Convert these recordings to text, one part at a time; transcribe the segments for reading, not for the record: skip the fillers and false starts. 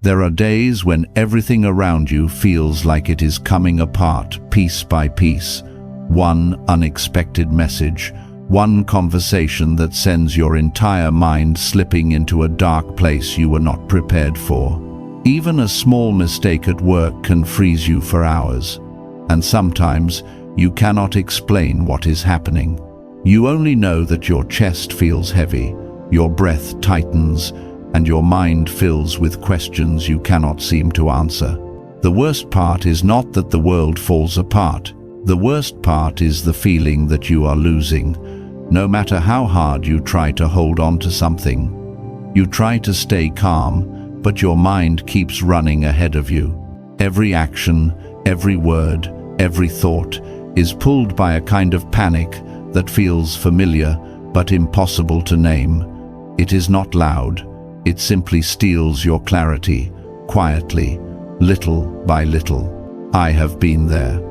There are days when everything around you feels like it is coming apart piece by piece. One unexpected message, one conversation that sends your entire mind slipping into a dark place you were not prepared for. Even a small mistake at work can freeze you for hours, and sometimes you cannot explain what is happening. You only know that your chest feels heavy, your breath tightens, and your mind fills with questions you cannot seem to answer. The worst part is not that the world falls apart. The worst part is the feeling that you are losing. No matter how hard you try to hold on to something, you try to stay calm, but your mind keeps running ahead of you. Every action, every word, every thought is pulled by a kind of panic that feels familiar but impossible to name. It is not loud. It simply steals your clarity, quietly, little by little. I have been there.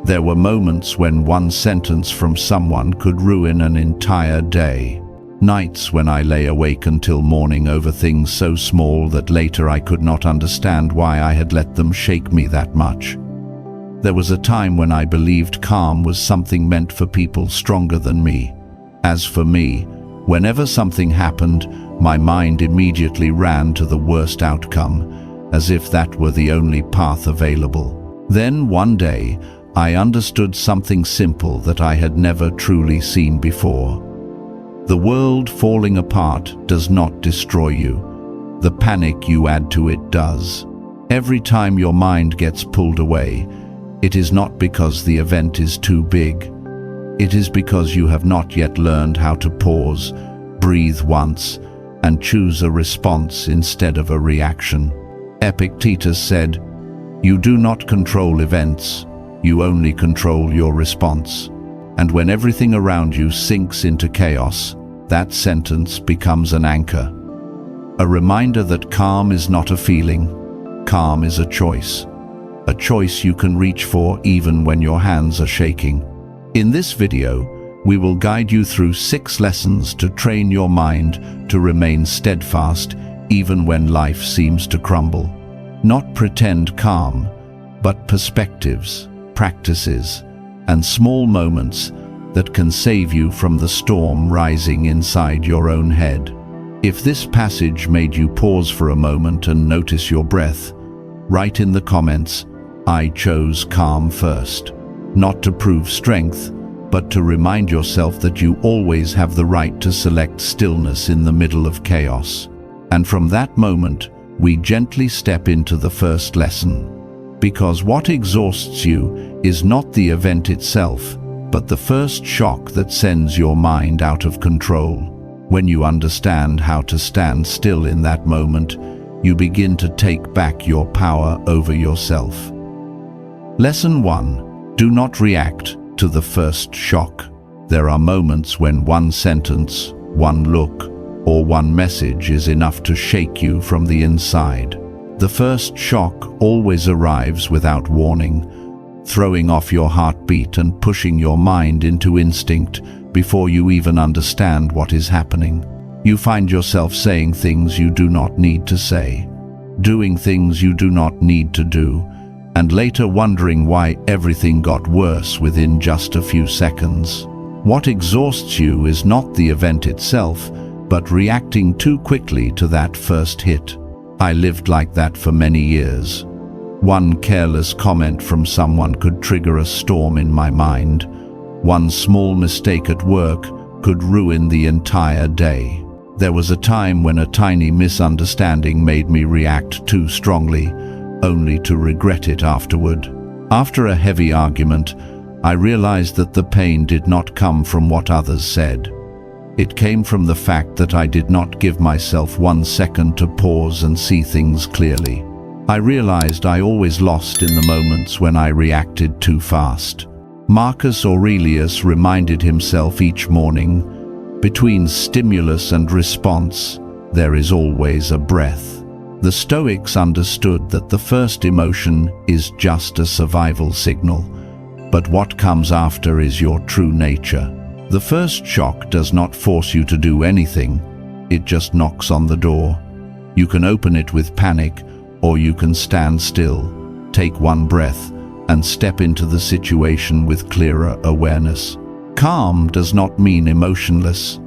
There were moments when one sentence from someone could ruin an entire day. Nights when I lay awake until morning over things so small that later I could not understand why I had let them shake me that much. There was a time when I believed calm was something meant for people stronger than me. As for me, whenever something happened, my mind immediately ran to the worst outcome, as if that were the only path available. Then one day, I understood something simple that I had never truly seen before. The world falling apart does not destroy you. The panic you add to it does. Every time your mind gets pulled away, it is not because the event is too big. It is because you have not yet learned how to pause, breathe once, and choose a response instead of a reaction. Epictetus said, "You do not control events, you only control your response." And when everything around you sinks into chaos, that sentence becomes an anchor. A reminder that calm is not a feeling, calm is a choice. A choice you can reach for even when your hands are shaking. In this video, we will guide you through 6 lessons to train your mind to remain steadfast even when life seems to crumble. Not pretend calm, but perspectives, practices, and small moments that can save you from the storm rising inside your own head. If this passage made you pause for a moment and notice your breath, write in the comments, "I chose calm first." Not to prove strength, but to remind yourself that you always have the right to select stillness in the middle of chaos. And from that moment, we gently step into the first lesson. Because what exhausts you is not the event itself, but the first shock that sends your mind out of control. When you understand how to stand still in that moment, you begin to take back your power over yourself. Lesson 1. Do not react to the first shock. There are moments when one sentence, one look, or one message is enough to shake you from the inside. The first shock always arrives without warning, throwing off your heartbeat and pushing your mind into instinct before you even understand what is happening. You find yourself saying things you do not need to say, doing things you do not need to do, and later wondering why everything got worse within just a few seconds. What exhausts you is not the event itself, but reacting too quickly to that first hit. I lived like that for many years. One careless comment from someone could trigger a storm in my mind. One small mistake at work could ruin the entire day. There was a time when a tiny misunderstanding made me react too strongly, only to regret it afterward. After a heavy argument, I realized that the pain did not come from what others said. It came from the fact that I did not give myself 1 second to pause and see things clearly. I realized I always lost in the moments when I reacted too fast. Marcus Aurelius reminded himself each morning, between stimulus and response, there is always a breath. The Stoics understood that the first emotion is just a survival signal, but what comes after is your true nature. The first shock does not force you to do anything, it just knocks on the door. You can open it with panic, or you can stand still, take one breath, and step into the situation with clearer awareness. Calm does not mean emotionless.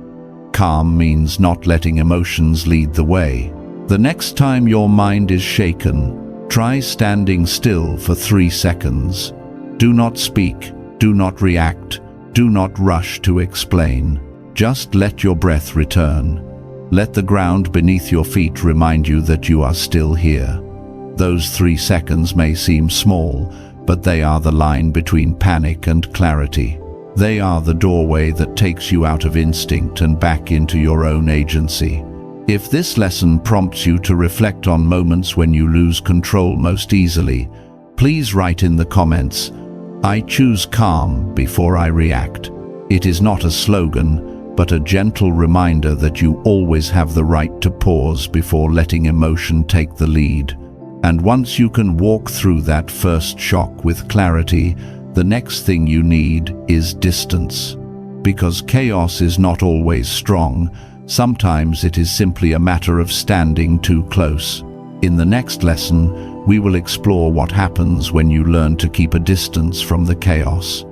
Calm means not letting emotions lead the way. The next time your mind is shaken, try standing still for 3 seconds. Do not speak, do not react, do not rush to explain. Just let your breath return. Let the ground beneath your feet remind you that you are still here. Those 3 seconds may seem small, but they are the line between panic and clarity. They are the doorway that takes you out of instinct and back into your own agency. If this lesson prompts you to reflect on moments when you lose control most easily, please write in the comments, "I choose calm before I react." It is not a slogan, but a gentle reminder that you always have the right to pause before letting emotion take the lead. And once you can walk through that first shock with clarity, the next thing you need is distance. Because chaos is not always strong, sometimes it is simply a matter of standing too close. In the next lesson, we will explore what happens when you learn to keep a distance from the chaos.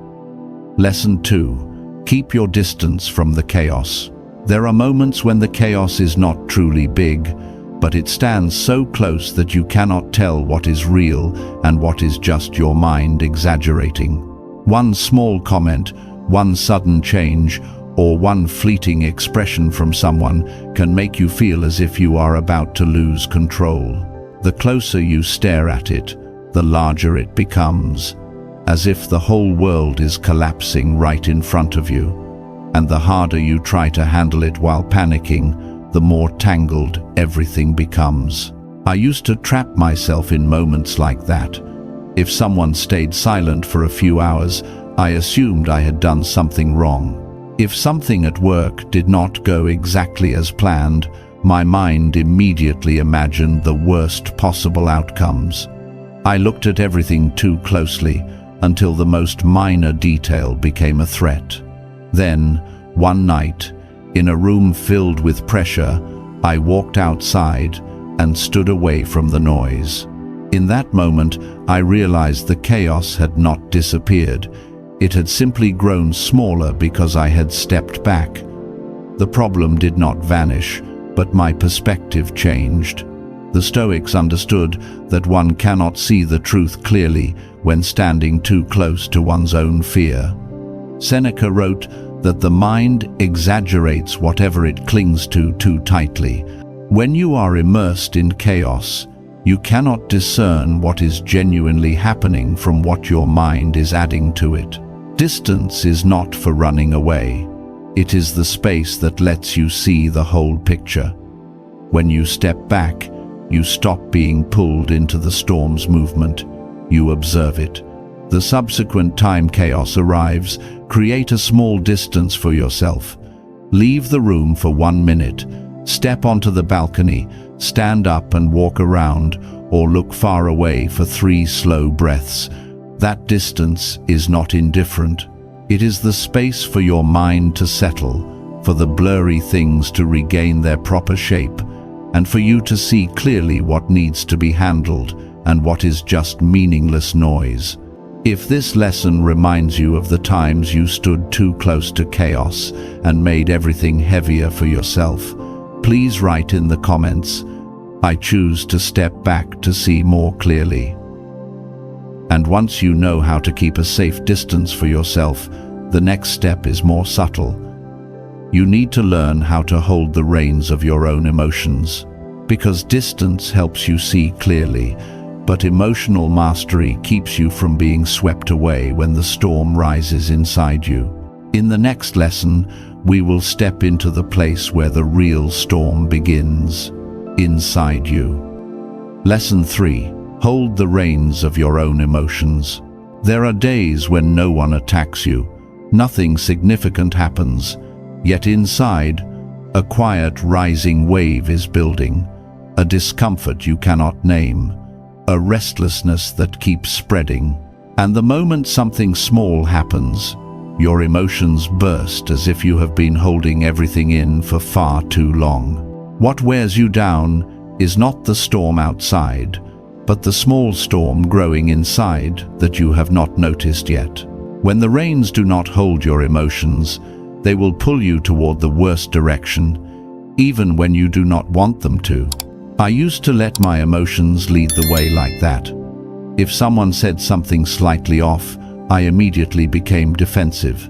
Lesson 2. Keep your distance from the chaos. There are moments when the chaos is not truly big, but it stands so close that you cannot tell what is real and what is just your mind exaggerating. One small comment, one sudden change, or one fleeting expression from someone can make you feel as if you are about to lose control. The closer you stare at it, the larger it becomes, as if the whole world is collapsing right in front of you. And the harder you try to handle it while panicking, the more tangled everything becomes. I used to trap myself in moments like that. If someone stayed silent for a few hours, I assumed I had done something wrong. If something at work did not go exactly as planned, my mind immediately imagined the worst possible outcomes. I looked at everything too closely until the most minor detail became a threat. Then, one night, in a room filled with pressure, I walked outside and stood away from the noise. In that moment, I realized the chaos had not disappeared. It had simply grown smaller because I had stepped back. The problem did not vanish, but my perspective changed. The Stoics understood that one cannot see the truth clearly when standing too close to one's own fear. Seneca wrote that the mind exaggerates whatever it clings to too tightly. When you are immersed in chaos, you cannot discern what is genuinely happening from what your mind is adding to it. Distance is not for running away. It is the space that lets you see the whole picture. When you step back, you stop being pulled into the storm's movement. You observe it. The subsequent time chaos arrives, create a small distance for yourself. Leave the room for 1 minute. Step onto the balcony, stand up and walk around, or look far away for 3 slow breaths. That distance is not indifferent. It is the space for your mind to settle, for the blurry things to regain their proper shape, and for you to see clearly what needs to be handled and what is just meaningless noise. If this lesson reminds you of the times you stood too close to chaos and made everything heavier for yourself, please write in the comments, "I choose to step back to see more clearly." And once you know how to keep a safe distance for yourself, the next step is more subtle. You need to learn how to hold the reins of your own emotions, because distance helps you see clearly, but emotional mastery keeps you from being swept away when the storm rises inside you. In the next lesson, we will step into the place where the real storm begins, inside you. Lesson 3. Hold the reins of your own emotions. There are days when no one attacks you. Nothing significant happens. Yet inside, a quiet rising wave is building, a discomfort you cannot name, a restlessness that keeps spreading. And the moment something small happens, your emotions burst as if you have been holding everything in for far too long. What wears you down is not the storm outside, but the small storm growing inside that you have not noticed yet. When the reins do not hold your emotions, they will pull you toward the worst direction, even when you do not want them to. I used to let my emotions lead the way like that. If someone said something slightly off, I immediately became defensive.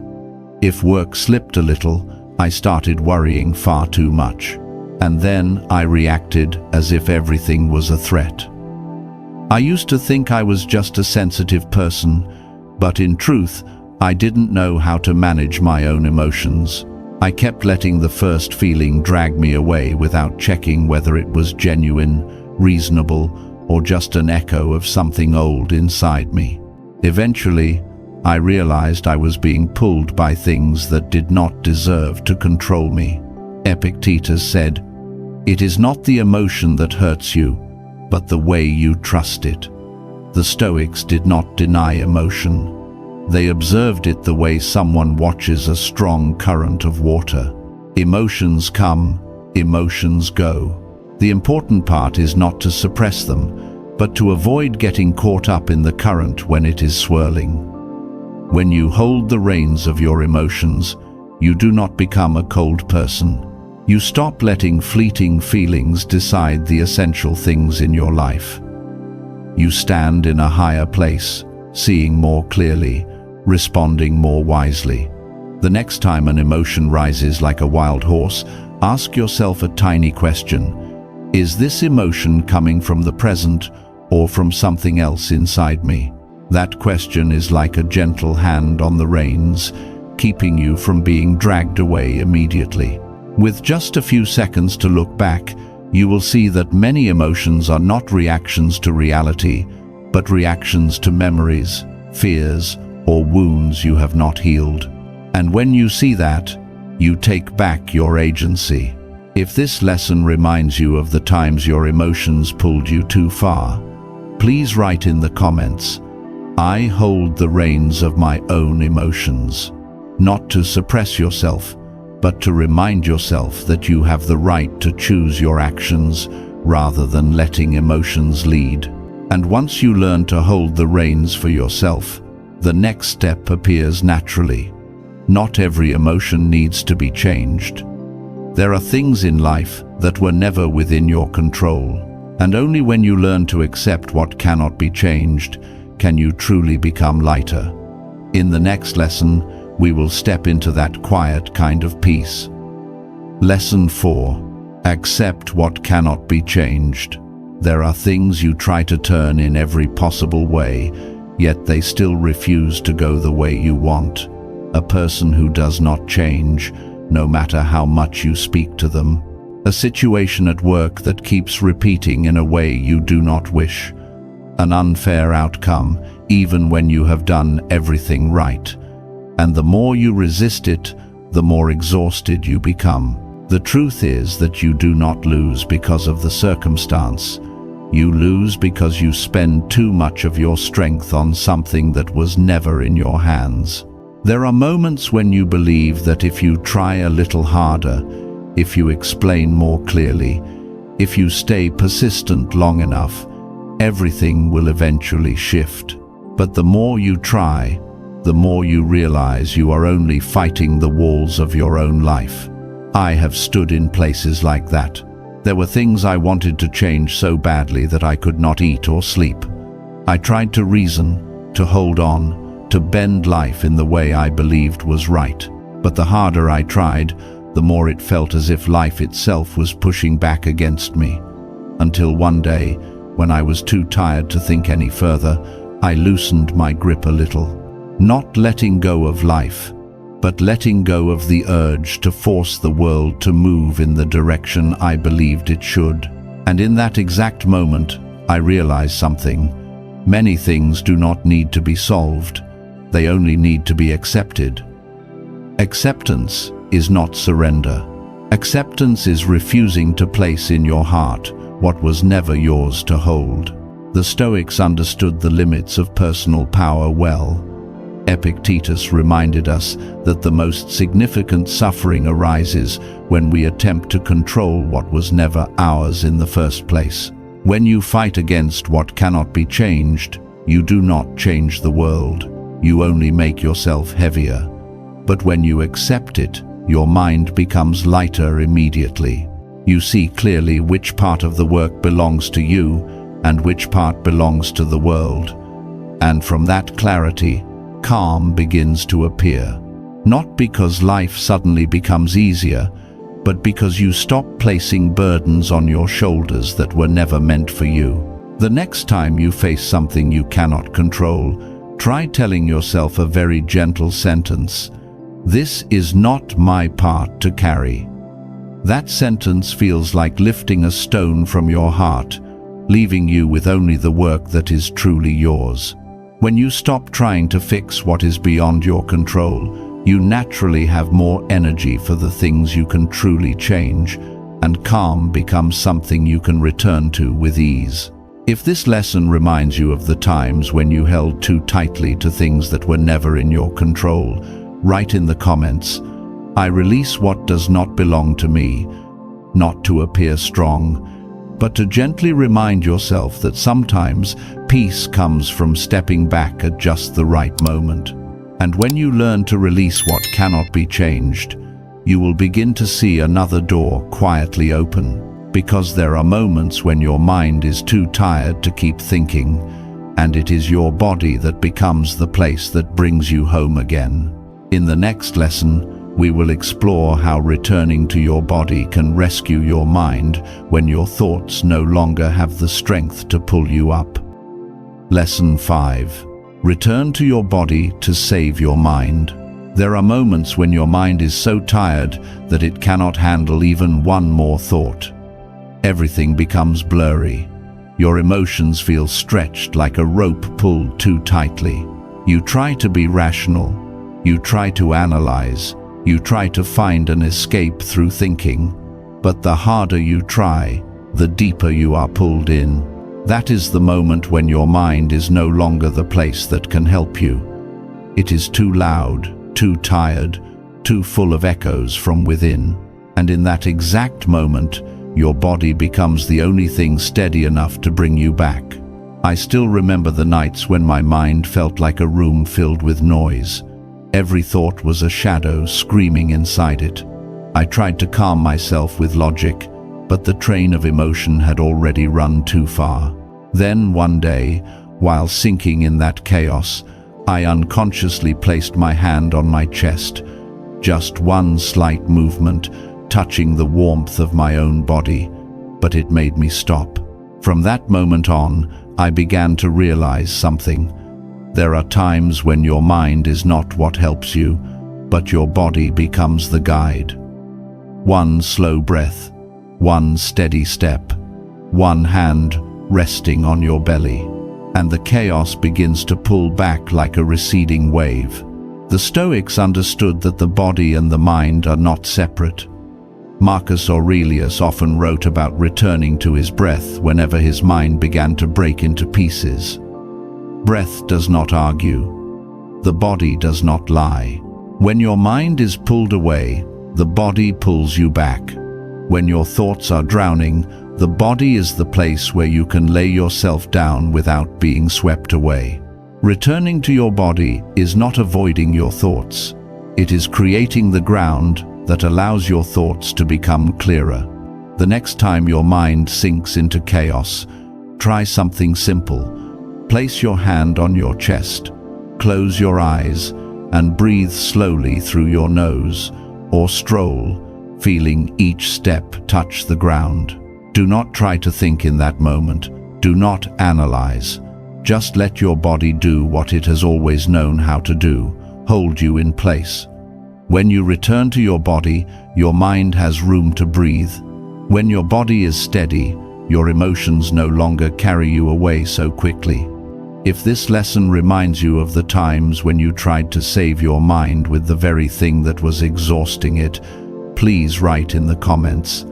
If work slipped a little, I started worrying far too much. And then I reacted as if everything was a threat. I used to think I was just a sensitive person, but in truth, I didn't know how to manage my own emotions. I kept letting the first feeling drag me away without checking whether it was genuine, reasonable, or just an echo of something old inside me. Eventually, I realized I was being pulled by things that did not deserve to control me. Epictetus said, "It is not the emotion that hurts you, but the way you trust it." The Stoics did not deny emotion. They observed it the way someone watches a strong current of water. Emotions come, emotions go. The important part is not to suppress them, but to avoid getting caught up in the current when it is swirling. When you hold the reins of your emotions, you do not become a cold person. You stop letting fleeting feelings decide the essential things in your life. You stand in a higher place, seeing more clearly, responding more wisely. The next time an emotion rises like a wild horse, ask yourself a tiny question. Is this emotion coming from the present or from something else inside me? That question is like a gentle hand on the reins, keeping you from being dragged away immediately. With just a few seconds to look back, you will see that many emotions are not reactions to reality, but reactions to memories, fears, or wounds you have not healed. And when you see that, you take back your agency. If this lesson reminds you of the times your emotions pulled you too far, please write in the comments, "I hold the reins of my own emotions," not to suppress yourself, but to remind yourself that you have the right to choose your actions rather than letting emotions lead. And once you learn to hold the reins for yourself, the next step appears naturally. Not every emotion needs to be changed. There are things in life that were never within your control, and only when you learn to accept what cannot be changed can you truly become lighter. In the next lesson, we will step into that quiet kind of peace. Lesson 4. Accept what cannot be changed. There are things you try to turn in every possible way, yet they still refuse to go the way you want. A person who does not change, no matter how much you speak to them. A situation at work that keeps repeating in a way you do not wish. An unfair outcome, even when you have done everything right. And the more you resist it, the more exhausted you become. The truth is that you do not lose because of the circumstance. You lose because you spend too much of your strength on something that was never in your hands. There are moments when you believe that if you try a little harder, if you explain more clearly, if you stay persistent long enough, everything will eventually shift. But the more you try, the more you realize you are only fighting the walls of your own life. I have stood in places like that. There were things I wanted to change so badly that I could not eat or sleep. I tried to reason, to hold on, to bend life in the way I believed was right. But the harder I tried, the more it felt as if life itself was pushing back against me. Until one day, when I was too tired to think any further, I loosened my grip a little. Not letting go of life, but letting go of the urge to force the world to move in the direction I believed it should. And in that exact moment, I realized something. Many things do not need to be solved. They only need to be accepted. Acceptance is not surrender. Acceptance is refusing to place in your heart what was never yours to hold. The Stoics understood the limits of personal power well. Epictetus reminded us that the most significant suffering arises when we attempt to control what was never ours in the first place. When you fight against what cannot be changed, you do not change the world. You only make yourself heavier. But when you accept it, your mind becomes lighter immediately. You see clearly which part of the work belongs to you and which part belongs to the world. And from that clarity, calm begins to appear. Not because life suddenly becomes easier, but because you stop placing burdens on your shoulders that were never meant for you. The next time you face something you cannot control, try telling yourself a very gentle sentence. This is not my part to carry. That sentence feels like lifting a stone from your heart, leaving you with only the work that is truly yours. When you stop trying to fix what is beyond your control, you naturally have more energy for the things you can truly change, and calm becomes something you can return to with ease. If this lesson reminds you of the times when you held too tightly to things that were never in your control, write in the comments, "I release what does not belong to me," not to appear strong, but to gently remind yourself that sometimes peace comes from stepping back at just the right moment. And when you learn to release what cannot be changed, you will begin to see another door quietly open, because there are moments when your mind is too tired to keep thinking, and it is your body that becomes the place that brings you home again. In the next lesson, we will explore how returning to your body can rescue your mind when your thoughts no longer have the strength to pull you up. Lesson 5. Return to your body to save your mind. There are moments when your mind is so tired that it cannot handle even one more thought. Everything becomes blurry. Your emotions feel stretched like a rope pulled too tightly. You try to be rational. You try to analyze. You try to find an escape through thinking. But the harder you try, the deeper you are pulled in. That is the moment when your mind is no longer the place that can help you. It is too loud, too tired, too full of echoes from within. And in that exact moment, your body becomes the only thing steady enough to bring you back. I still remember the nights when my mind felt like a room filled with noise. Every thought was a shadow screaming inside it. I tried to calm myself with logic, but the train of emotion had already run too far. Then one day, while sinking in that chaos, I unconsciously placed my hand on my chest. Just one slight movement, touching the warmth of my own body, but it made me stop. From that moment on, I began to realize something. There are times when your mind is not what helps you, but your body becomes the guide. One slow breath, one steady step, one hand resting on your belly, and the chaos begins to pull back like a receding wave. The Stoics understood that the body and the mind are not separate. Marcus Aurelius often wrote about returning to his breath whenever his mind began to break into pieces. Breath does not argue. The body does not lie. When your mind is pulled away, the body pulls you back. When your thoughts are drowning, the body is the place where you can lay yourself down without being swept away. Returning to your body is not avoiding your thoughts. It is creating the ground that allows your thoughts to become clearer. The next time your mind sinks into chaos, try something simple. Place your hand on your chest, close your eyes, and breathe slowly through your nose, or stroll, feeling each step touch the ground. Do not try to think in that moment. Do not analyze. Just let your body do what it has always known how to do, hold you in place. When you return to your body, your mind has room to breathe. When your body is steady, your emotions no longer carry you away so quickly. If this lesson reminds you of the times when you tried to save your mind with the very thing that was exhausting it, please write in the comments,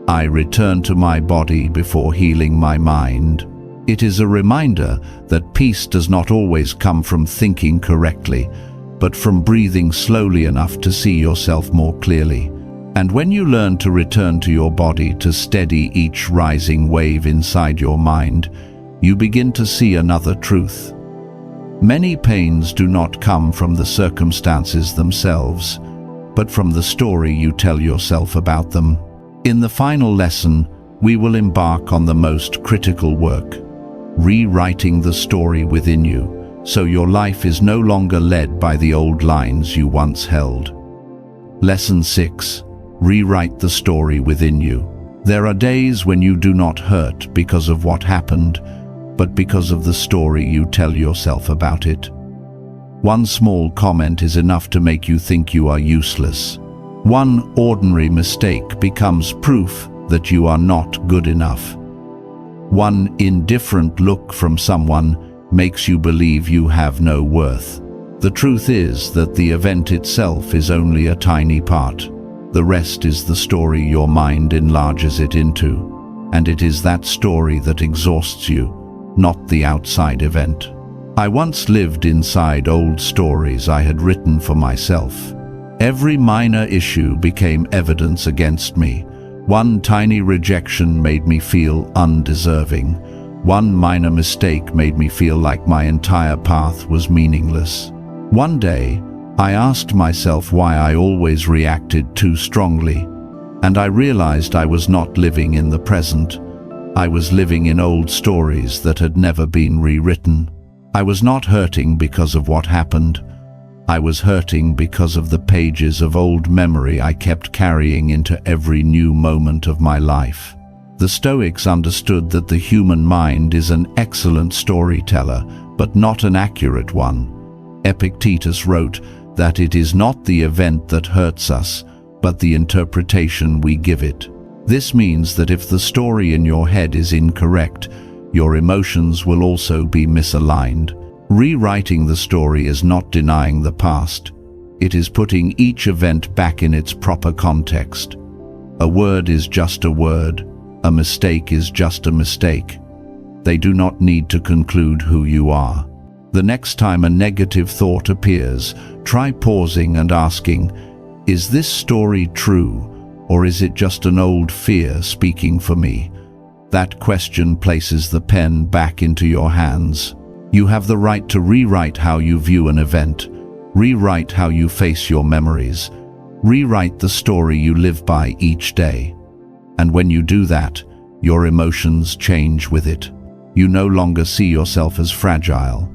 "I return to my body before healing my mind." It is a reminder that peace does not always come from thinking correctly, but from breathing slowly enough to see yourself more clearly. And when you learn to return to your body to steady each rising wave inside your mind, you begin to see another truth. Many pains do not come from the circumstances themselves, but from the story you tell yourself about them. In the final lesson, we will embark on the most critical work, rewriting the story within you, so your life is no longer led by the old lines you once held. Lesson 6. Rewrite the story within you. There are days when you do not hurt because of what happened, but because of the story you tell yourself about it. One small comment is enough to make you think you are useless. One ordinary mistake becomes proof that you are not good enough. One indifferent look from someone makes you believe you have no worth. The truth is that the event itself is only a tiny part. The rest is the story your mind enlarges it into, and it is that story that exhausts you, not the outside event. I once lived inside old stories I had written for myself. Every minor issue became evidence against me. One tiny rejection made me feel undeserving. One minor mistake made me feel like my entire path was meaningless. One day, I asked myself why I always reacted too strongly, and I realized I was not living in the present. I was living in old stories that had never been rewritten. I was not hurting because of what happened. I was hurting because of the pages of old memory I kept carrying into every new moment of my life. The Stoics understood that the human mind is an excellent storyteller, but not an accurate one. Epictetus wrote that it is not the event that hurts us, but the interpretation we give it. This means that if the story in your head is incorrect, your emotions will also be misaligned. Rewriting the story is not denying the past. It is putting each event back in its proper context. A word is just a word. A mistake is just a mistake. They do not need to conclude who you are. The next time a negative thought appears, try pausing and asking, is this story true, or is it just an old fear speaking for me? That question places the pen back into your hands. You have the right to rewrite how you view an event, rewrite how you face your memories, rewrite the story you live by each day. And when you do that, your emotions change with it. You no longer see yourself as fragile.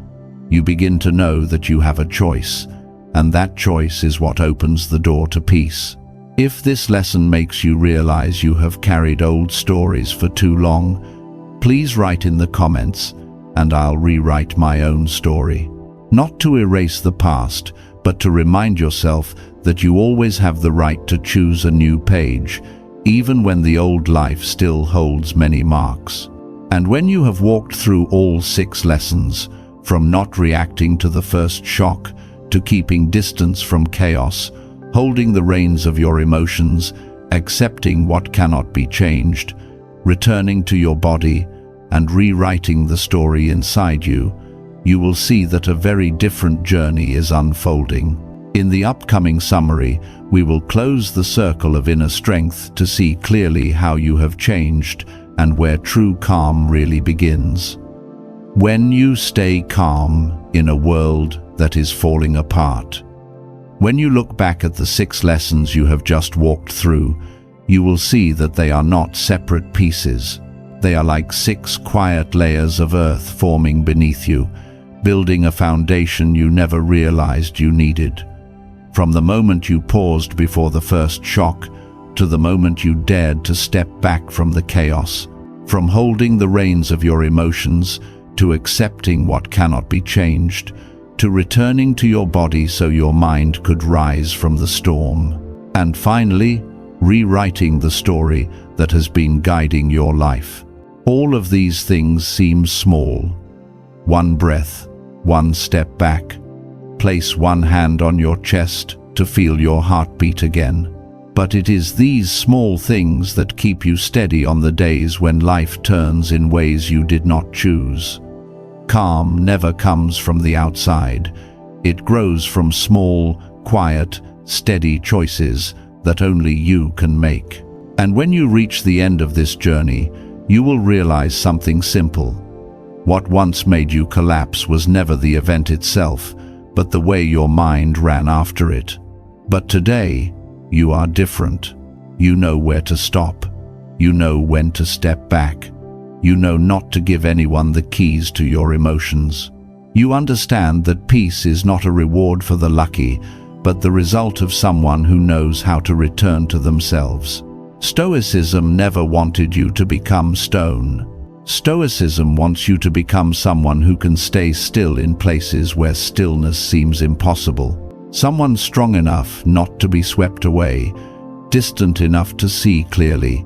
You begin to know that you have a choice, and that choice is what opens the door to peace. If this lesson makes you realize you have carried old stories for too long, please write in the comments, and I'll rewrite my own story. Not to erase the past, but to remind yourself that you always have the right to choose a new page, even when the old life still holds many marks. And when you have walked through all 6 lessons, from not reacting to the first shock, to keeping distance from chaos, holding the reins of your emotions, accepting what cannot be changed, returning to your body, and rewriting the story inside you, you will see that a very different journey is unfolding. In the upcoming summary, we will close the circle of inner strength to see clearly how you have changed and where true calm really begins. When you stay calm in a world that is falling apart. When you look back at the 6 lessons you have just walked through, you will see that they are not separate pieces. They are like 6 quiet layers of earth forming beneath you, building a foundation you never realized you needed. From the moment you paused before the first shock, to the moment you dared to step back from the chaos, from holding the reins of your emotions, to accepting what cannot be changed, to returning to your body so your mind could rise from the storm, and finally, rewriting the story that has been guiding your life. All of these things seem small. One breath, one step back, place one hand on your chest to feel your heart beat again. But it is these small things that keep you steady on the days when life turns in ways you did not choose. Calm never comes from the outside. It grows from small, quiet, steady choices that only you can make. And when you reach the end of this journey, you will realize something simple. What once made you collapse was never the event itself, but the way your mind ran after it. But today, you are different. You know where to stop. You know when to step back. You know not to give anyone the keys to your emotions. You understand that peace is not a reward for the lucky, but the result of someone who knows how to return to themselves. Stoicism never wanted you to become stone. Stoicism wants you to become someone who can stay still in places where stillness seems impossible. Someone strong enough not to be swept away, distant enough to see clearly,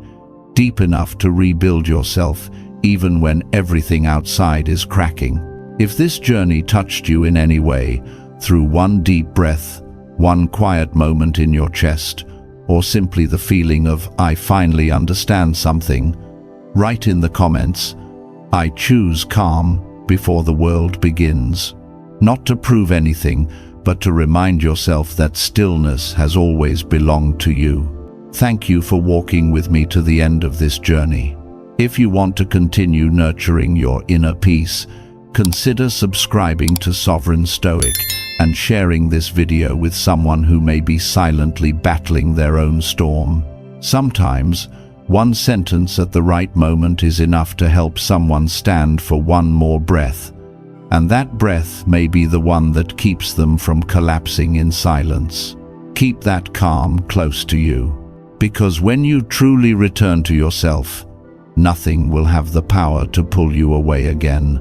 deep enough to rebuild yourself even when everything outside is cracking. If this journey touched you in any way, through one deep breath, one quiet moment in your chest, or simply the feeling of "I finally understand something," write in the comments, "I choose calm before the world begins." Not to prove anything, but to remind yourself that stillness has always belonged to you. Thank you for walking with me to the end of this journey. If you want to continue nurturing your inner peace, consider subscribing to Sovereign Stoic and sharing this video with someone who may be silently battling their own storm. Sometimes, one sentence at the right moment is enough to help someone stand for one more breath, and that breath may be the one that keeps them from collapsing in silence. Keep that calm close to you, because when you truly return to yourself, nothing will have the power to pull you away again.